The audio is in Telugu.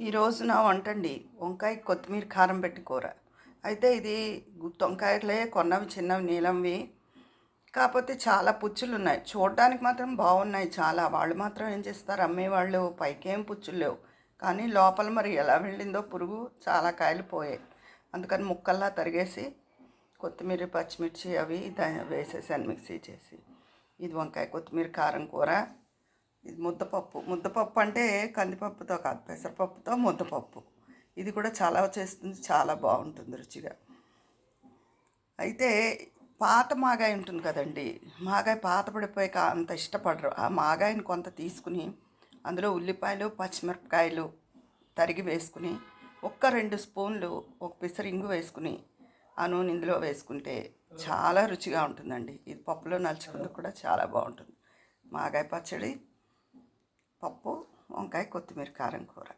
ఈ రోజు నా వంట అండి వంకాయ కొత్తిమీర కారం పెట్టి కూర. అయితే ఇది గుత్తి వంకాయలే కొన్నవి చిన్నవి నీలంవి. కాకపోతే చాలా పుచ్చులు ఉన్నాయి. చూడడానికి మాత్రం బాగున్నాయి చాలా. వాళ్ళు మాత్రం ఏం చేస్తారు అమ్మేవాళ్ళు పైకేం పుచ్చులు లేవు. కానీ లోపల మరి ఎలా వెళ్ళిందో పురుగు చాలా కాయలు పోయాయి. అందుకని ముక్కల్లా తరిగేసి కొత్తిమీర పచ్చిమిర్చి అవి వేసేసాను మిక్సీ చేసి. ఇది వంకాయ కొత్తిమీర కారం కూర. ఇది ముద్దపప్పు అంటే కందిపప్పుతో కాదు, పెసరపప్పుతో ముద్దపప్పు. ఇది కూడా చాలా చేస్తుంది, చాలా బాగుంటుంది రుచిగా. అయితే పాత మాగాయ ఉంటుంది కదండి, మాగాయ పాత పడిపోయి అంత ఇష్టపడరు. ఆ మాగాయని కొంత తీసుకుని అందులో ఉల్లిపాయలు పచ్చిమిరపకాయలు తరిగి వేసుకుని 1-2 స్పూన్లు ఒక పిసరు ఇంగు వేసుకుని ఆ నూనె ఇందులో వేసుకుంటే చాలా రుచిగా ఉంటుందండి. ఇది పప్పులో నలుచుకుంటూ కూడా చాలా బాగుంటుంది. మాగాయ పచ్చడి, పప్పు, వంకాయ కొత్తిమీర కారం కూర.